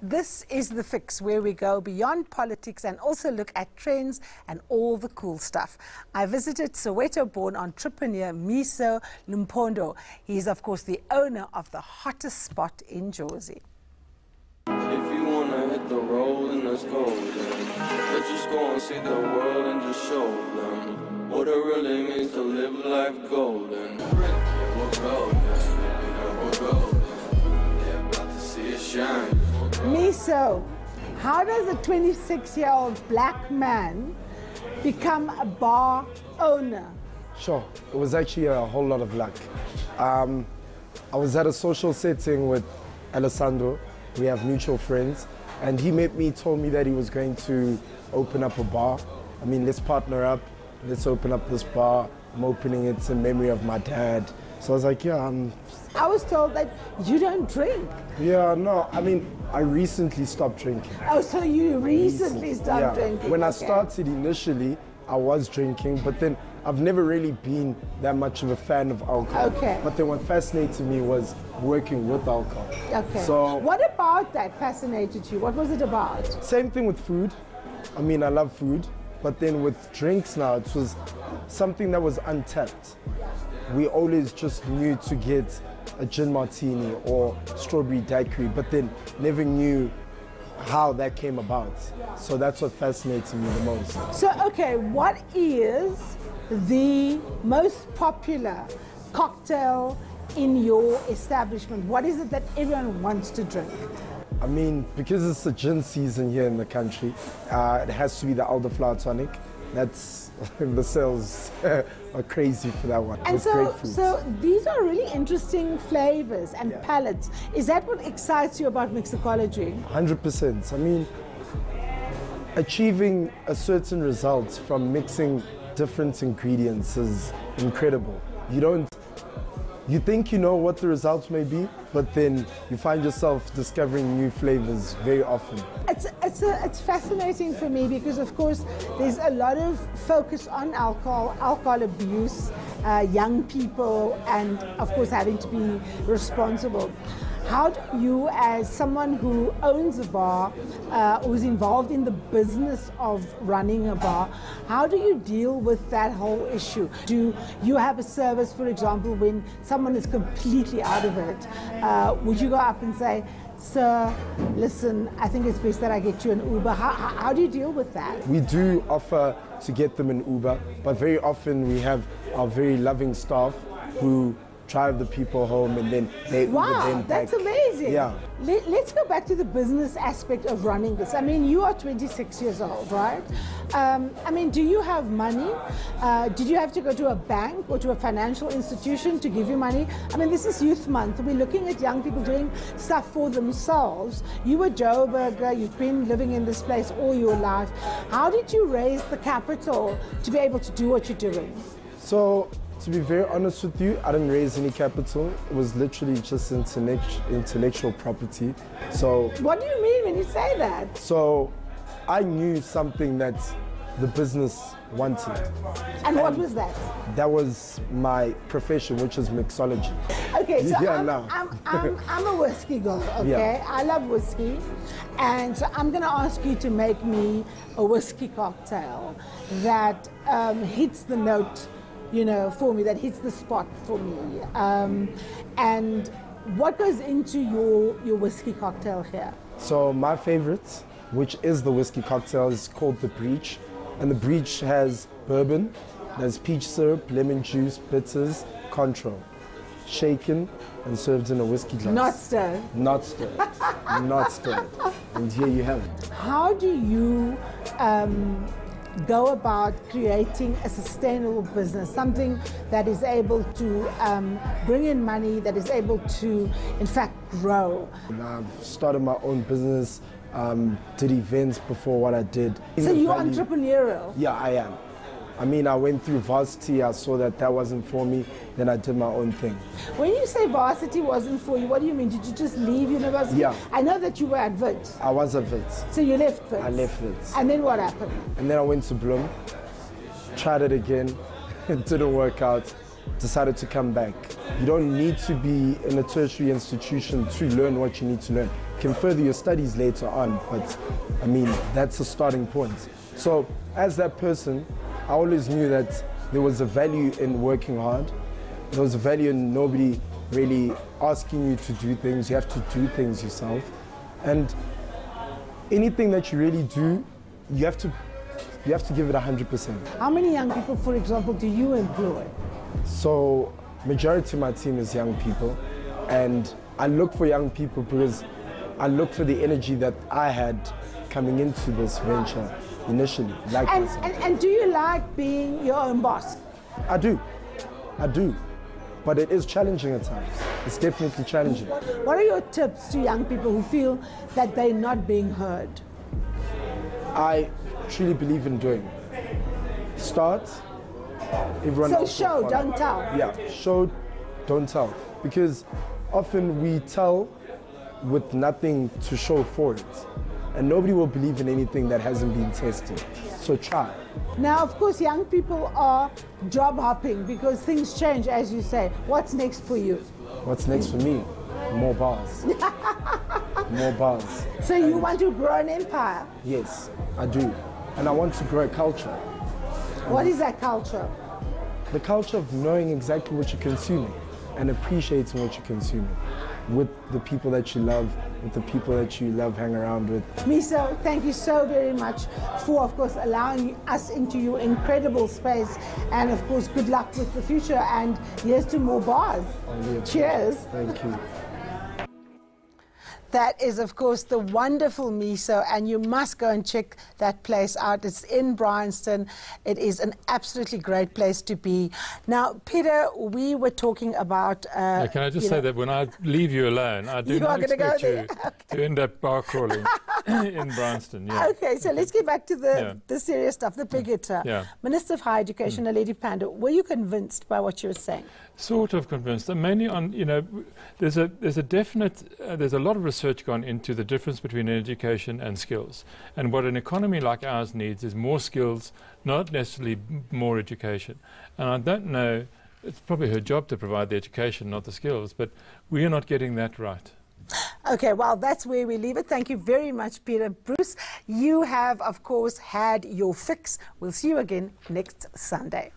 This is The Fix, where we go beyond politics and also look at trends and all the cool stuff. I visited Soweto-born entrepreneur Mmiso Luphondo. He is, of course, the owner of the hottest spot in Jersey. If you wanna hit the road and let's go, then let's just go and see the world and just show them what it really means to live life golden. Yeah, we're golden, yeah, we're golden. Yeah, about to see it shine. Mmiso, how does a 26-year-old black man become a bar owner? Sure, it was actually a whole lot of luck. I was at a social setting with Alessandro. We have mutual friends, and he met me, told me that he was going to open up a bar. I mean, let's partner up, let's open up this bar. I'm opening it in memory of my dad. So I was like, yeah, I was told that you don't drink. Yeah, no, I mean, I recently stopped drinking. Oh, so you recently stopped drinking? When I started initially, I was drinking, but then I've never really been that much of a fan of alcohol. Okay. But then what fascinated me was working with alcohol. Okay. So what about that fascinated you? What was it about? Same thing with food. I mean, I love food, but then with drinks now, it was something that was untapped. We always just knew to get a gin martini or strawberry daiquiri, but then never knew how that came about. So that's what fascinated me the most. So, okay, what is the most popular cocktail in your establishment? What is it that everyone wants to drink? I mean, because it's the gin season here in the country, it has to be the elderflower tonic. That's the sales are crazy for that one. And so these are really interesting flavors and palettes. Is that what excites you about mixology? 100%. I mean, achieving a certain result from mixing different ingredients is incredible. You think you know what the results may be, but then you find yourself discovering new flavors very often. It's fascinating for me because, of course, there's a lot of focus on alcohol abuse, young people, and, of course, having to be responsible. How do you, as someone who owns a bar, who's involved in the business of running a bar, how do you deal with that whole issue? Do you have a service, for example, when someone is completely out of it? Would you go up and say, sir, listen, I think it's best that I get you an Uber? How do you deal with that? We do offer to get them an Uber, but very often we have our very loving staff who drive the people home and then they Uber them back. That's amazing. Yeah. Let's go back to the business aspect of running this. I mean, you are 26 years old, right? I mean, do you have money? Did you have to go to a bank or to a financial institution to give you money? I mean, this is Youth Month. We're looking at young people doing stuff for themselves. You were Joburger, you've been living in this place all your life. How did you raise the capital to be able to do what you're doing? So, to be very honest with you, I didn't raise any capital. It was literally just intellectual property. So, what do you mean when you say that? So, I knew something that the business wanted. And what was that? That was my profession, which is mixology. Okay, so yeah, I'm a whiskey girl, okay? Yeah. I love whiskey. And so I'm gonna ask you to make me a whiskey cocktail that hits the note, you know, for me, that hits the spot for me. And what goes into your whiskey cocktail here? So my favorite, which is the whiskey cocktail, is called the Breach. And the Breach has bourbon, there's peach syrup, lemon juice, bitters, Cointreau. Shaken and served in a whiskey glass. Not stirred. Not stirred. Not stirred. And here you have it. How do you go about creating a sustainable business, something that is able to bring in money, that is able to, in fact, grow? I've started my own business, did events before what I did. So you're entrepreneurial? Yeah, I am. I mean, I went through varsity, I saw that wasn't for me, then I did my own thing. When you say varsity wasn't for you, what do you mean? Did you just leave university? Yeah. I know that you were at Wits. I was at Wits. So you left Wits? I left Wits. And then what happened? And then I went to Bloem, tried it again, it didn't work out. decided to come back. You don't need to be in a tertiary institution to learn what you need to learn. You can further your studies later on, but I mean, that's a starting point. So as that person, I always knew that there was a value in working hard. There was a value in nobody really asking you to do things. You have to do things yourself. And anything that you really do, you have to give it 100%. How many young people, for example, do you employ? So majority of my team is young people, and I look for young people because I look for the energy that I had coming into this venture initially. And do you like being your own boss? I do. But it is challenging at times. It's definitely challenging. What are your tips to young people who feel that they're not being heard? I truly believe in doing. Start. Everyone So else show, will follow. don't tell. Yeah, show, don't tell. Because often we tell with nothing to show for it. And nobody will believe in anything that hasn't been tested. So try. Now, of course, young people are job hopping because things change, as you say. What's next for you? What's next for me? More bars. More bars. So you want to grow an empire? Yes, I do. And I want to grow a culture. What is that culture? The culture of knowing exactly what you're consuming and appreciating what you're consuming with the people that you love, with the people that you love hang around with. Mmiso, thank you so very much for, of course, allowing us into your incredible space. And, of course, good luck with the future. And here's to more bars. Cheers. Thank you. That is, of course, the wonderful Mmiso, and you must go and check that place out. It's in Bryanston. It is an absolutely great place to be. Now, Peter, we were talking about... can I just say that when I leave you alone, I do not expect you to end up bar crawling in Bryanston. Yeah. Okay, so let's get back to the serious stuff, the big hitter. Yeah. Minister of Higher Education, Naledi Pandor, were you convinced by what you were saying? Sort of convinced. And mainly on, there's a lot of research gone into the difference between education and skills. And what an economy like ours needs is more skills, not necessarily more education. And I don't know, it's probably her job to provide the education, not the skills, but we are not getting that right. Okay, well, that's where we leave it. Thank you very much, Peter. Bruce, you have, of course, had your fix. We'll see you again next Sunday.